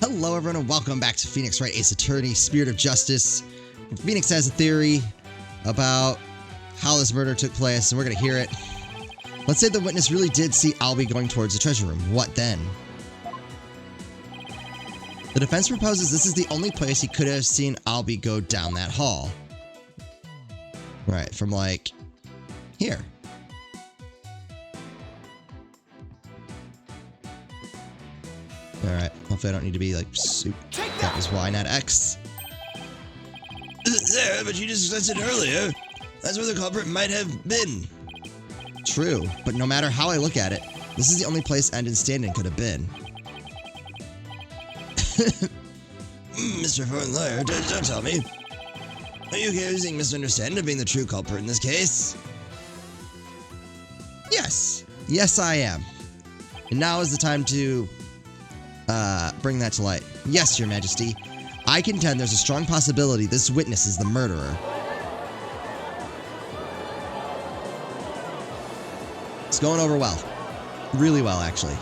Hello everyone and welcome back to Phoenix Wright Ace Attorney, Spirit of Justice. Phoenix has a theory about how this murder took place and we're going to hear it. Let's say the witness really did see Albie going towards the treasure room. What then? The defense proposes this is the only place he could have seen Albie go down that hall. Right, from like here. Alright, hopefully I don't need to be like soup. That was Y, not X. There, but you discussed it earlier. That's where the culprit might have been. True, but no matter how I look at it, this is the only place End and Stand-In could have been. Mr. Foreign Lawyer, don't tell me. Are you accusing Mr. Understand of being the true culprit in this case? Yes. Yes, I am. And now is the time to bring that to light. Yes, Your Majesty. I contend there's a strong possibility this witness is the murderer. It's going over well. Really well, actually.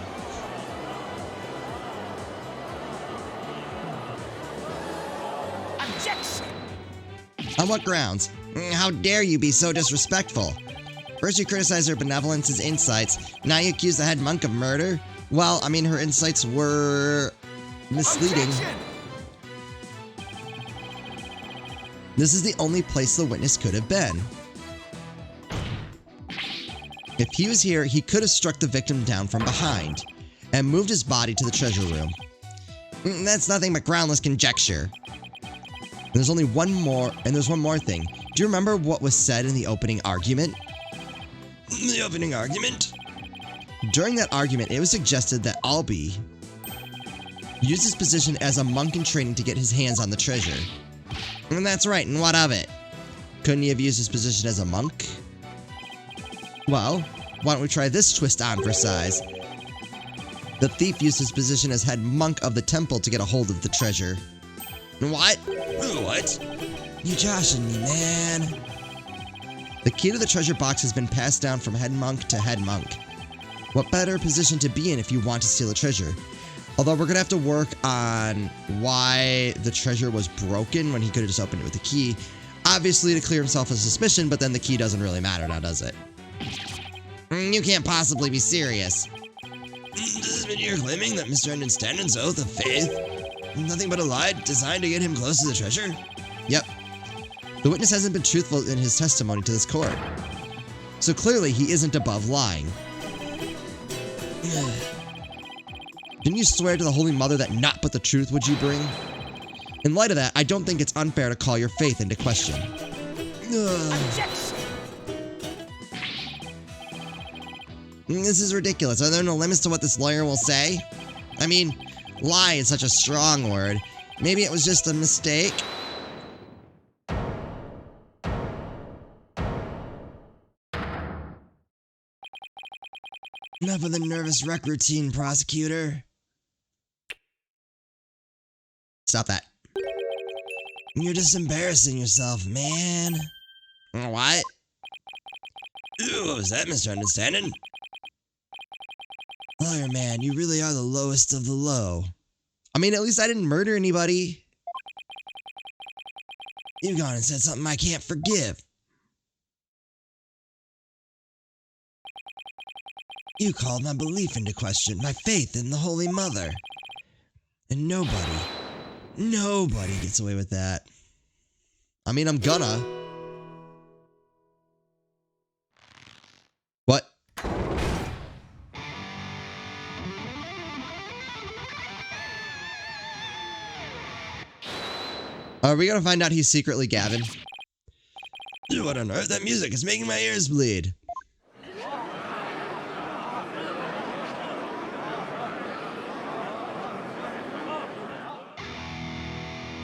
Objection! On what grounds? How dare you be so disrespectful? First you criticize her benevolence as insights, now you accuse the head monk of murder? Well, I mean, her insights were misleading. Objection! This is the only place the witness could have been. If he was here, he could have struck the victim down from behind and moved his body to the treasure room. That's nothing but groundless conjecture. And there's one more thing. Do you remember what was said in the opening argument? The opening argument? During that argument, it was suggested that Albie used his position as a monk in training to get his hands on the treasure. And that's right, and what of it? Couldn't he have used his position as a monk? Well, why don't we try this twist on for size? The thief used his position as head monk of the temple to get a hold of the treasure. What? What? You joshing me, man. The key to the treasure box has been passed down from head monk to head monk. What better position to be in if you want to steal a treasure? Although we're going to have to work on why the treasure was broken when he could have just opened it with the key. Obviously to clear himself of suspicion, but then the key doesn't really matter now, does it? You can't possibly be serious. Does this mean you're claiming that Mr. Understanding's oath of faith? Nothing but a lie designed to get him close to the treasure? Yep. The witness hasn't been truthful in his testimony to this court. So clearly he isn't above lying. Didn't you swear to the Holy Mother that naught but the truth would you bring? In light of that, I don't think it's unfair to call your faith into question. Objection! This is ridiculous. Are there no limits to what this lawyer will say? I mean, lie is such a strong word. Maybe it was just a mistake? Enough of the nervous wreck routine, prosecutor. Stop that. You're just embarrassing yourself, man. What? Ooh, what was that, Mr. Understanding? Lawyer man, you really are the lowest of the low. I mean, at least I didn't murder anybody. You've gone and said something I can't forgive. You called my belief into question, my faith in the Holy Mother. And nobody gets away with that. I mean, I'm gonna. What? Are we gonna find out he's secretly Gavin? What on earth? That music is making my ears bleed.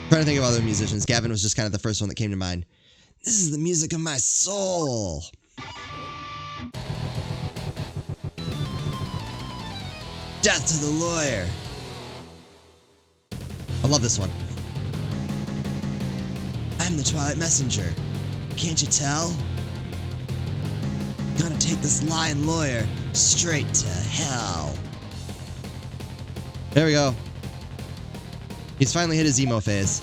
Trying to think of other musicians. Gavin was just kind of the first one that came to mind. This is the music of my soul. Death to the lawyer. I love this one. I'm the Twilight Messenger. Can't you tell? Gonna take this lying lawyer straight to hell. There we go. He's finally hit his emo phase.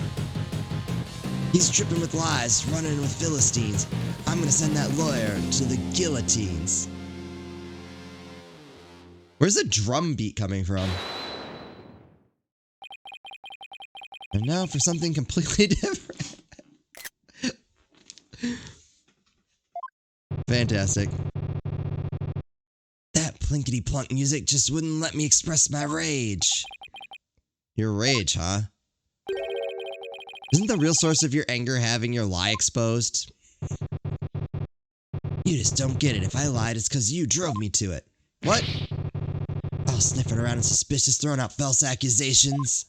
He's tripping with lies, running with Philistines. I'm gonna send that lawyer to the guillotines. Where's the drum beat coming from? And now for something completely different. Fantastic. That plinkety-plunk music just wouldn't let me express my rage. Your rage, huh? Isn't the real source of your anger having your lie exposed? You just don't get it. If I lied, it's because you drove me to it. What? All sniffing around and suspicious, throwing out false accusations.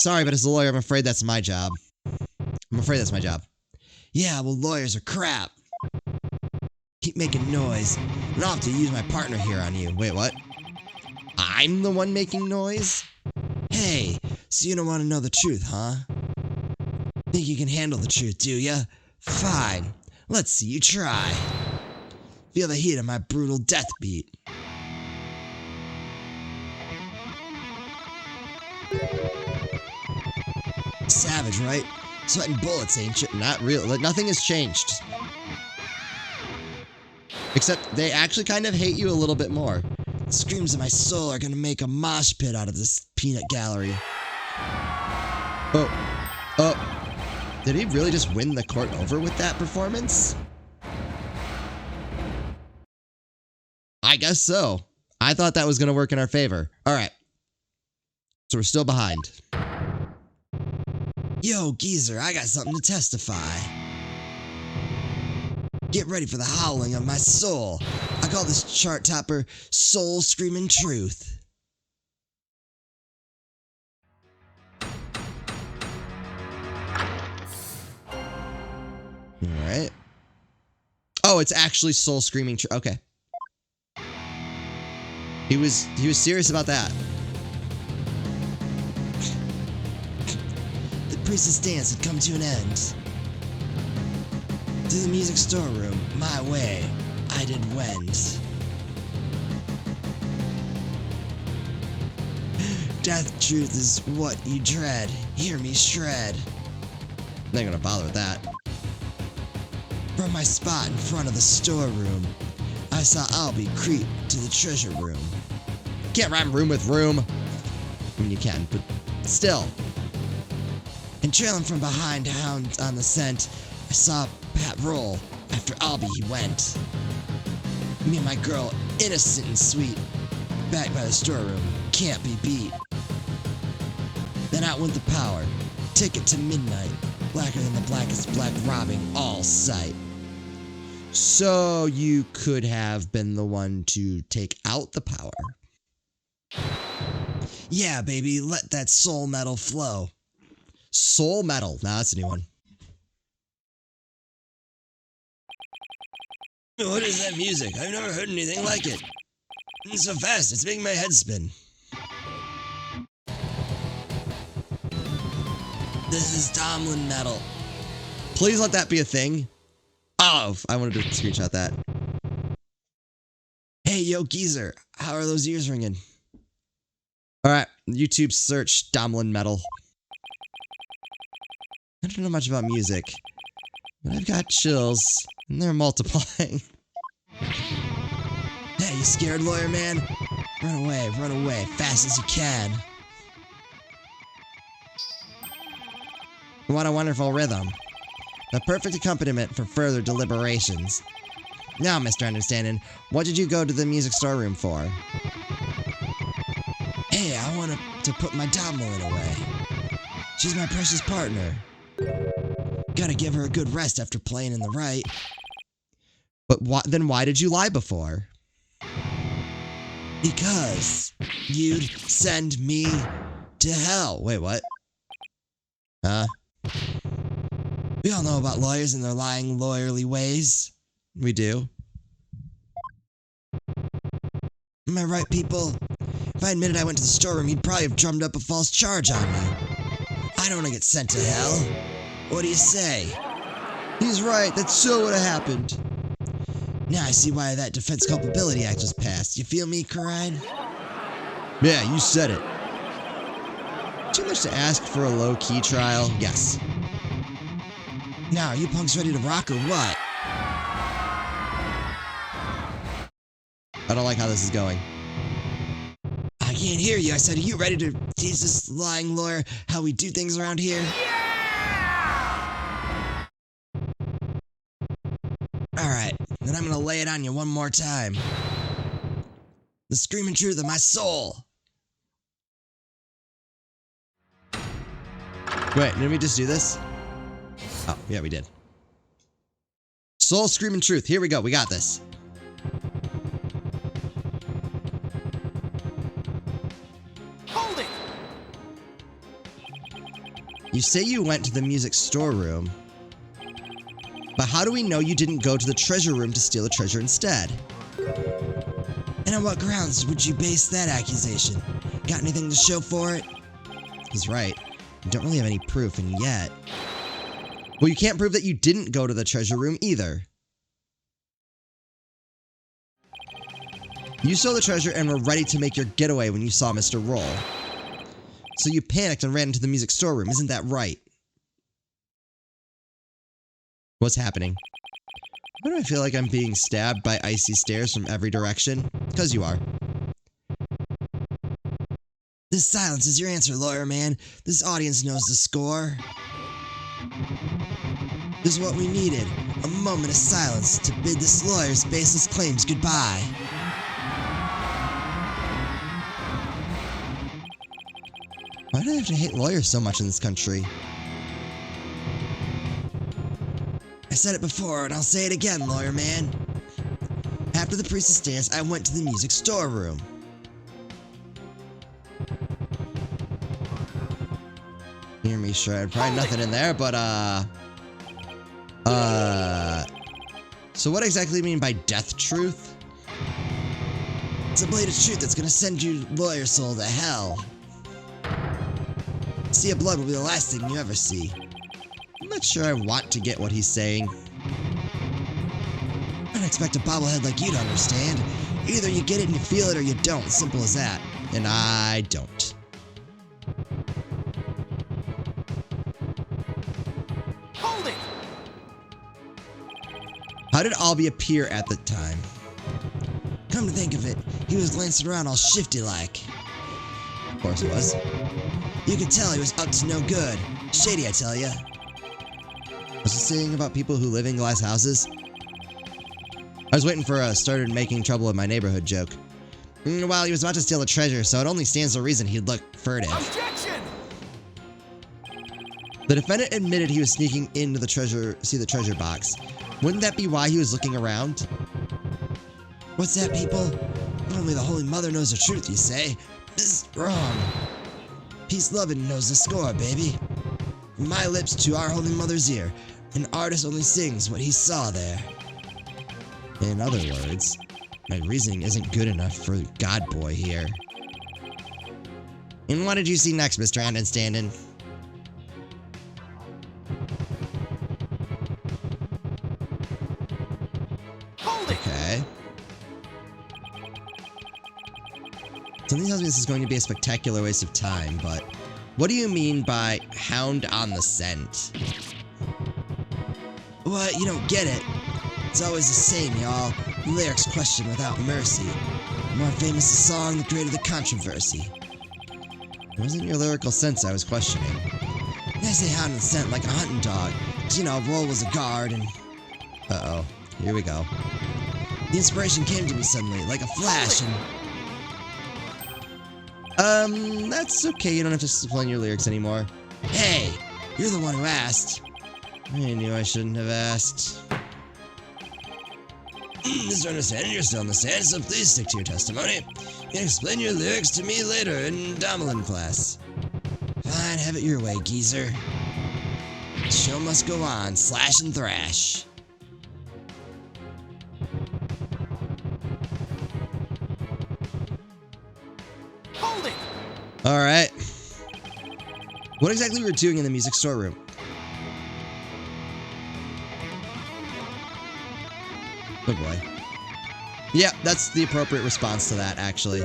Sorry, but as a lawyer, I'm afraid that's my job. Yeah, well, lawyers are crap. Keep making noise, and I'll have to use my partner here on you. Wait, what? I'm the one making noise? Hey, so you don't want to know the truth, huh? Think you can handle the truth, do ya? Fine. Let's see you try. Feel the heat of my brutal death beat. Savage, right? Sweating bullets, ain't you? Not real. Nothing has changed. Except they actually kind of hate you a little bit more. The screams of my soul are gonna make a mosh pit out of this peanut gallery. Oh. Did he really just win the court over with that performance? I guess so. I thought that was going to work in our favor. All right. So we're still behind. Yo, geezer, I got something to testify. Get ready for the howling of my soul. I call this chart topper Soul Screaming Truth. Alright. Oh, it's actually Soul Screaming Truth. Okay. He was serious about that. The priestess dance had come to an end. To the music storeroom, my way, I did wend. Death truth is what you dread. Hear me shred. Not gonna bother with that. From my spot in front of the storeroom, I saw Albie creep to the treasure room. Can't rhyme room with room. I mean, you can, but still. And trailing from behind, hounds on the scent, I saw Pat roll. After Albie he went. Me and my girl, innocent and sweet, back by the storeroom, can't be beat. Then out went the power, ticket to midnight, blacker than the blackest black, robbing all sight. So you could have been the one to take out the power. Yeah, baby, let that soul metal flow. Soul metal. Nah, that's a new one. What is that music? I've never heard anything like it. It's so fast, it's making my head spin. This is Tomlin metal. Please let that be a thing. Oh, I wanted to screenshot that. Hey, yo, geezer, how are those ears ringing? Alright, YouTube search Domlin Metal. I don't know much about music, but I've got chills, and they're multiplying. Hey, you scared, lawyer man? Run away, fast as you can. What a wonderful rhythm. The perfect accompaniment for further deliberations. Now, Mr. Understanding, what did you go to the music storeroom for? Hey, I wanted to put my Domlin away. She's my precious partner. Gotta give her a good rest after playing in the right. But then why did you lie before? Because you'd send me to hell. Wait, what? Huh? We all know about lawyers and their lying, lawyerly ways. We do. Am I right, people? If I admitted I went to the storeroom, he'd probably have drummed up a false charge on me. I don't want to get sent to hell. What do you say? He's right. That's so what happened. Now I see why that Defense Culpability Act was passed. You feel me, Karine? Yeah, you said it. too much to ask for a low-key trial? Yes. Now, are you punks ready to rock or what? I don't like how this is going. I can't hear you. I said, are you ready to teach this lying lawyer how we do things around here? Alright, then I'm gonna lay it on you one more time. The screaming truth of my soul. Wait, didn't we just do this? Oh, yeah, we did. Soul screaming truth. Here we go. We got this. Hold it! You say you went to the music storeroom, but how do we know you didn't go to the treasure room to steal the treasure instead? And on what grounds would you base that accusation? Got anything to show for it? He's right. You don't really have any proof, and yet... Well, you can't prove that you didn't go to the treasure room either. You stole the treasure and were ready to make your getaway when you saw Mr. Roll. So you panicked and ran into the music storeroom, isn't that right? What's happening? Why do I feel like I'm being stabbed by icy stares from every direction? Because you are. This silence is your answer, lawyer man. This audience knows the score. This is what we needed. A moment of silence to bid this lawyer's baseless claims goodbye. Why do I have to hate lawyers so much in this country? I said it before, and I'll say it again, lawyer man. After the priestess dance, I went to the music storeroom. Hear me, Shred. Probably nothing in there, but, So what exactly do you mean by death truth? It's a blade of truth that's gonna send your lawyer soul to hell. Sea of blood will be the last thing you ever see. I'm not sure I want to get what he's saying. I don't expect a bobblehead like you to understand. Either you get it and you feel it, or you don't. Simple as that. And I don't. Hold it! How did Albie appear at the time? Come to think of it, he was glancing around all shifty-like. Of course it was. You could tell he was up to no good. Shady, I tell ya. Was he saying about people who live in glass houses? I was waiting for a started making trouble in my neighborhood joke. Well, he was about to steal the treasure, so it only stands to reason he'd look furtive. Objection! The defendant admitted he was sneaking into the treasure box. Wouldn't that be why he was looking around? What's that, people? Only the Holy Mother knows the truth, you say? This is wrong. Peace loving knows the score, baby. From my lips to our Holy Mother's ear, an artist only sings what he saw there. In other words, my reasoning isn't good enough for God Boy here. And what did you see next, Mr. Andenstanden? Hold it! Okay. Something tells me this is going to be a spectacular waste of time, but what do you mean by hound on the scent? What? You don't get it? It's always the same, y'all. Lyrics questioned without mercy. The more famous the song, the greater the controversy. It wasn't your lyrical sense I was questioning. I say hound on the scent like a hunting dog. 'Cause, you know, Roll was a guard and... Uh-oh. Here we go. The inspiration came to me suddenly, like a flash, and... That's okay. You don't have to explain your lyrics anymore. Hey! You're the one who asked. I knew I shouldn't have asked. Mr. Understanding, you're still on the stand, so please stick to your testimony. You can explain your lyrics to me later in Domelin class. Fine, have it your way, geezer. The show must go on, slash and thrash. Hold it! Alright. What exactly were we doing in the music storeroom? Oh boy. Yeah, that's the appropriate response to that, actually.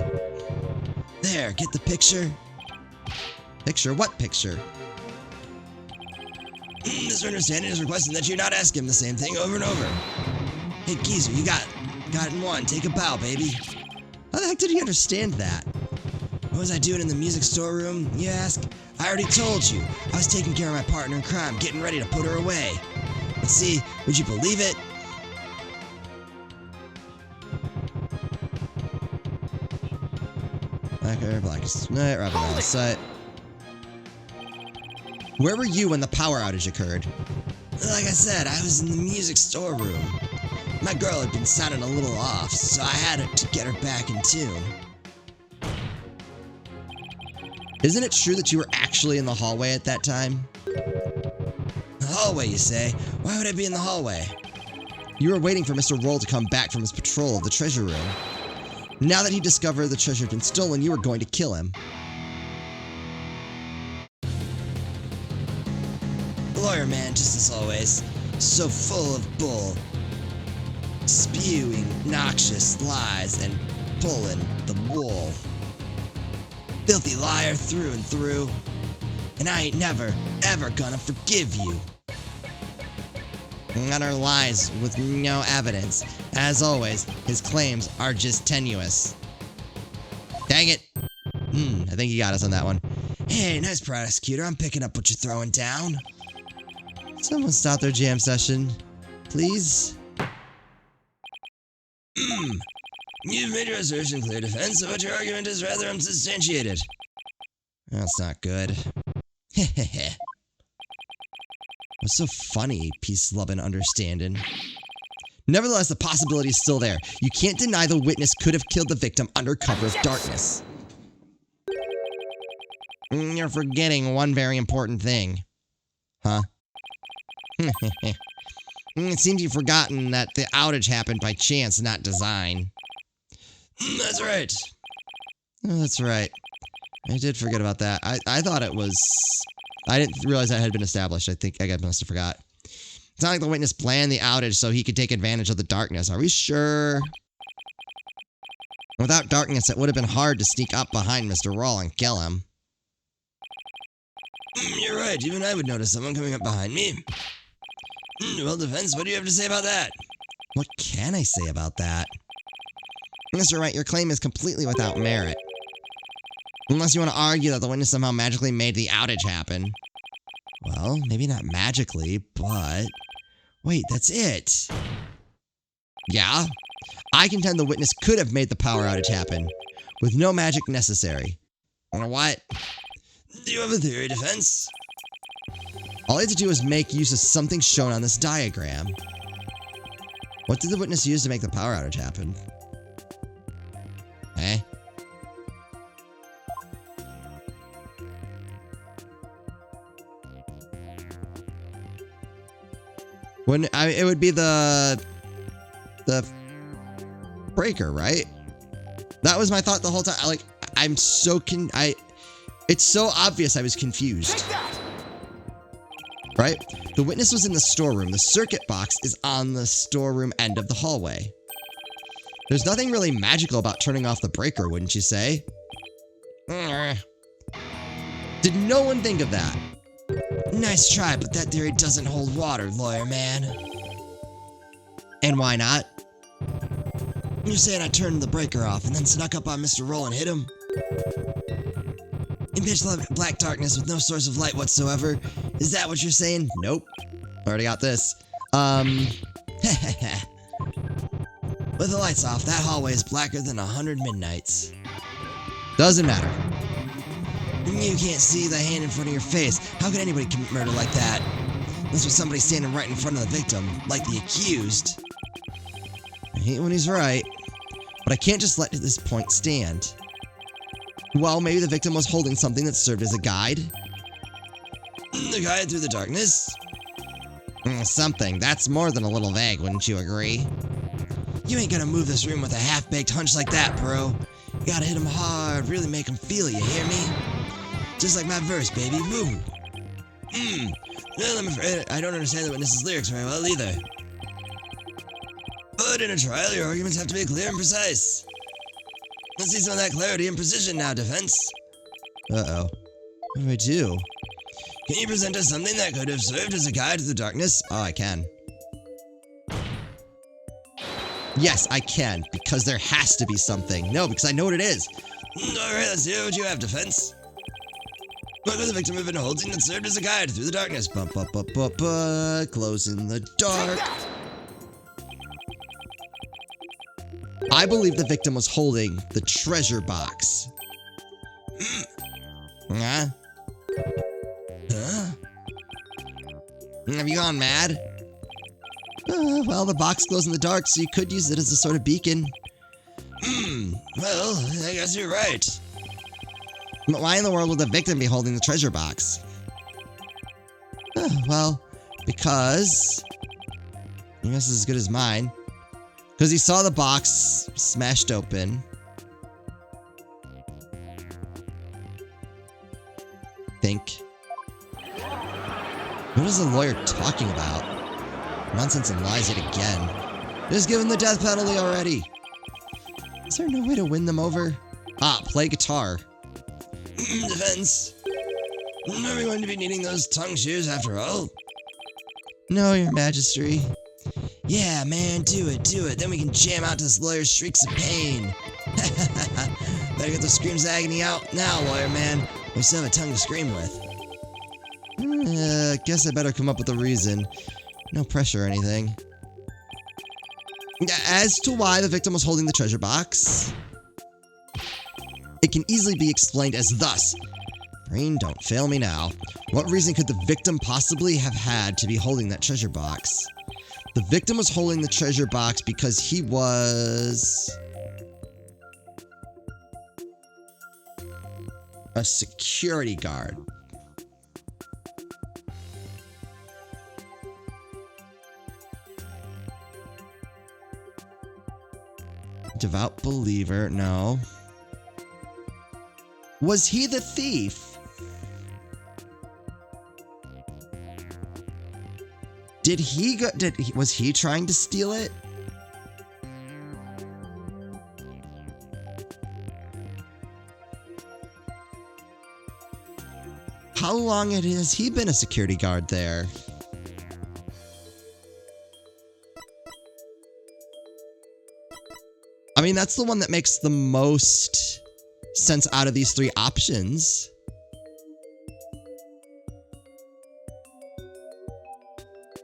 There, get the picture? Picture? What picture? Mr. Understanding is requesting that you not ask him the same thing over and over. Hey, Geezer, you got it in one. Take a bow, baby. How the heck did he understand that? What was I doing in the music storeroom, you ask? I already told you. I was taking care of my partner in crime, getting ready to put her away. But see, would you believe it? Blackest night, Robin out of sight. Where were you when the power outage occurred? Like I said, I was in the music storeroom. My girl had been sounding a little off, so I had to get her back in tune. Isn't it true that you were actually in the hallway at that time? The hallway, you say? Why would I be in the hallway? You were waiting for Mr. Roll to come back from his patrol of the treasure room. Now that he discovered the treasure had been stolen, you were going to kill him. Lawyer man, just as always, so full of bull. Spewing noxious lies and pulling the wool. Filthy liar through and through. And I ain't never, ever gonna forgive you. Utter lies with no evidence. As always, his claims are just tenuous. Dang it! I think he got us on that one. Hey, nice prosecutor, I'm picking up what you're throwing down. Someone stop their jam session, please. You've made your assertion clear, defense, but your argument is rather unsubstantiated. That's not good. Hehehe. What's so funny, peace-loving understanding? Nevertheless, the possibility is still there. You can't deny the witness could have killed the victim under cover of darkness. You're forgetting one very important thing. Huh? It seems you've forgotten that the outage happened by chance, not design. That's right. Oh, that's right. I did forget about that. I thought it was... I didn't realize that had been established. I think I must have forgot. It's not like the witness planned the outage so he could take advantage of the darkness. Are we sure? Without darkness, it would have been hard to sneak up behind Mr. Roll and kill him. You're right. Even I would notice someone coming up behind me. Well, defense, what do you have to say about that? What can I say about that? Mr. Wright, your claim is completely without merit. Unless you want to argue that the witness somehow magically made the outage happen. Well, maybe not magically, but... Wait, that's it. Yeah? I contend the witness could have made the power outage happen, with no magic necessary. You know what? Do you have a theory, defense? All I had to do was make use of something shown on this diagram. What did the witness use to make the power outage happen? Eh? It would be the breaker, right? That was my thought the whole time. I'm so it's so obvious I was confused. Right? The witness was in the storeroom. The circuit box is on the storeroom end of the hallway. There's nothing really magical about turning off the breaker, wouldn't you say? Did no one think of that? Nice try, but that theory doesn't hold water, lawyer man. And why not? You're saying I turned the breaker off and then snuck up on Mr. Roll and hit him? In pitch black darkness with no source of light whatsoever? Is that what you're saying? Nope. Already got this. With the lights off, that hallway is blacker than 100 midnights. Doesn't matter. You can't see the hand in front of your face. How could anybody commit murder like that? Unless there's somebody standing right in front of the victim, like the accused. I hate when he's right, but I can't just let this point stand. Well, maybe the victim was holding something that served as a guide? The guide through the darkness? Something. That's more than a little vague, wouldn't you agree? You ain't gonna move this room with a half-baked hunch like that, bro. You gotta hit him hard, really make him feel it, you hear me? Just like my verse, baby. Woo! Well, I'm afraid I don't understand the witness's lyrics very well either. But in a trial, your arguments have to be clear and precise. Let's see some of that clarity and precision now, defense. Uh-oh. What do I do? Can you present us something that could have served as a guide to the darkness? Oh, I can. Yes, I can, because there has to be something. No, because I know what it is. Alright, let's hear what you have, defense. What could the victim have been holding that served as a guide through the darkness? Close in the dark. I believe the victim was holding the treasure box. Huh? Huh? Have you gone mad? Well, the box glows in the dark, so you could use it as a sort of beacon. Well, I guess you're right. But why in the world would the victim be holding the treasure box? Well, because... I guess it's as good as mine. Because he saw the box smashed open. Think. What is the lawyer talking about? Nonsense and lies yet again. Just give him the death penalty already. Is there no way to win them over? Ah, play guitar. Defense. Are we going to be needing those tongue shears after all? No, your majesty. Yeah, man, do it. Then we can jam out to this lawyer's shrieks of pain. Better get those screams of agony out now, lawyer man. We still have a tongue to scream with. Guess I better come up with a reason. No pressure or anything. As to why the victim was holding the treasure box, it can easily be explained as thus. Brain, don't fail me now. What reason could the victim possibly have had to be holding that treasure box? The victim was holding the treasure box because he was... a security guard. Devout believer, no. Was he the thief? Was he trying to steal it? How long has he been a security guard there? I mean, that's the one that makes the most sense out of these three options.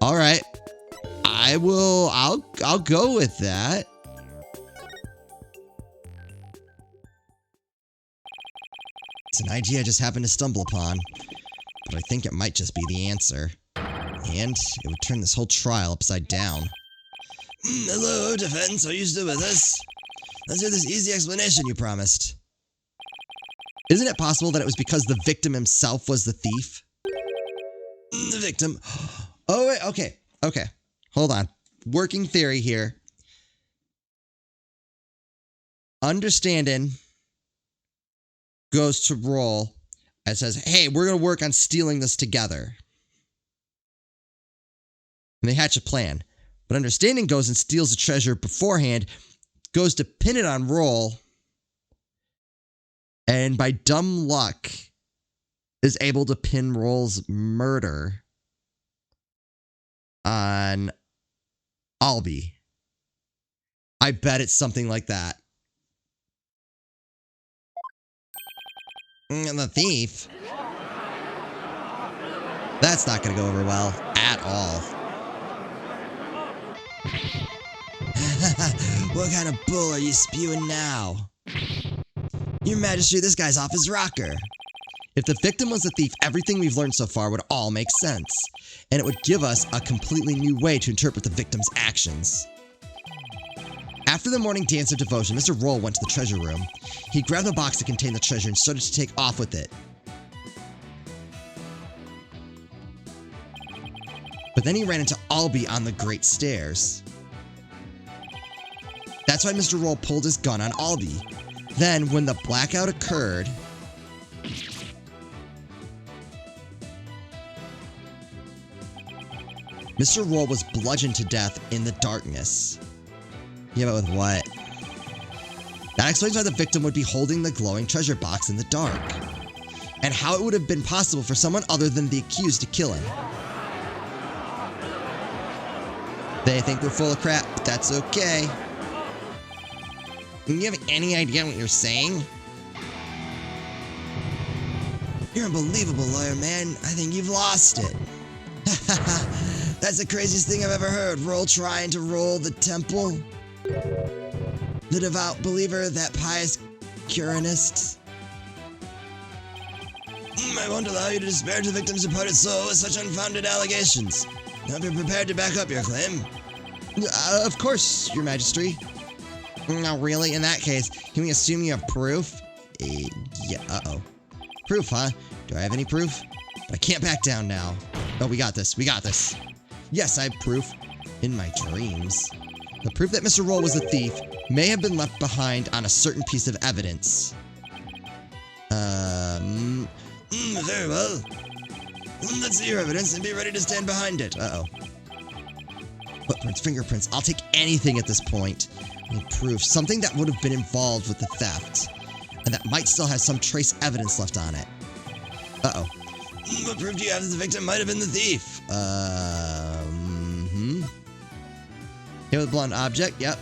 All right. I'll go with that. It's an idea I just happened to stumble upon, but I think it might just be the answer. And it would turn this whole trial upside down. Hello, defense. Are you still with us? Let's hear this easy explanation you promised. Isn't it possible that it was because the victim himself was the thief? The victim... Oh, wait, okay. Hold on. Working theory here. Understanding goes to roll and says, hey, we're going to work on stealing this together. And they hatch a plan. But understanding goes and steals the treasure beforehand, goes to pin it on roll, and by dumb luck is able to pin roll's murder on Albie. I bet it's something like that. And the thief? That's not going to go over well at all. What kind of bull are you spewing now? Your Majesty, this guy's off his rocker. If the victim was the thief, everything we've learned so far would all make sense. And it would give us a completely new way to interpret the victim's actions. After the morning dance of devotion, Mr. Roll went to the treasure room. He grabbed the box that contained the treasure and started to take off with it. But then he ran into Albie on the great stairs. That's why Mr. Roll pulled his gun on Albie. Then, when the blackout occurred, Mr. Roll was bludgeoned to death in the darkness. Yeah, but with what? That explains why the victim would be holding the glowing treasure box in the dark. and how it would have been possible for someone other than the accused to kill him. They think we're full of crap, but that's okay. Do you have any idea what you're saying? You're unbelievable, lawyer man. I think you've lost it. That's the craziest thing I've ever heard. Roll trying to roll the temple. The devout believer, that pious Curanist. I won't allow you to disparage the victim's departed soul with such unfounded allegations. Have you prepared to back up your claim? Of course, Your Majesty. No, really? In that case, can we assume you have proof? Yeah, uh-oh. Proof, huh? Do I have any proof? But I can't back down now. Oh, we got this. We got this. Yes, I have proof. In my dreams. The proof that Mr. Roll was a thief may have been left behind on a certain piece of evidence. Very well. Let's see your evidence and be ready to stand behind it. Uh-oh. Footprints, fingerprints. I'll take anything at this point. I need proof. Something that would have been involved with the theft. And that might still have some trace evidence left on it. Uh-oh. What proof do you have that the victim might have been the thief? Hit with a blunt object, yep.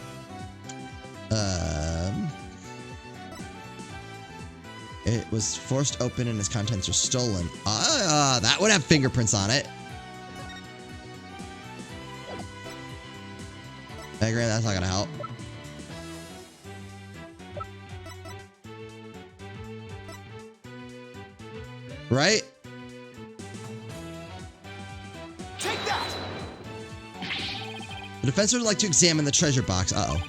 It was forced open and its contents were stolen. That would have fingerprints on it. Diagram, that's not gonna help. Right? Take that! The defense would like to examine the treasure box. Uh-oh.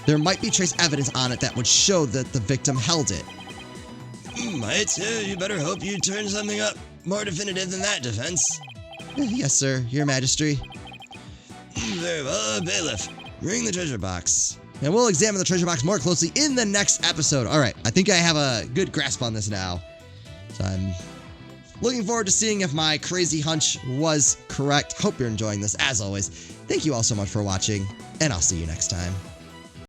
There might be trace evidence on it that would show that the victim held it. Might. You better hope you turn something up more definitive than that, defense. Yes, sir. Your Majesty. Very well, bailiff. Ring the treasure box. And we'll examine the treasure box more closely in the next episode. All right. I think I have a good grasp on this now. So I'm looking forward to seeing if my crazy hunch was correct. Hope you're enjoying this. As always, thank you all so much for watching, and I'll see you next time.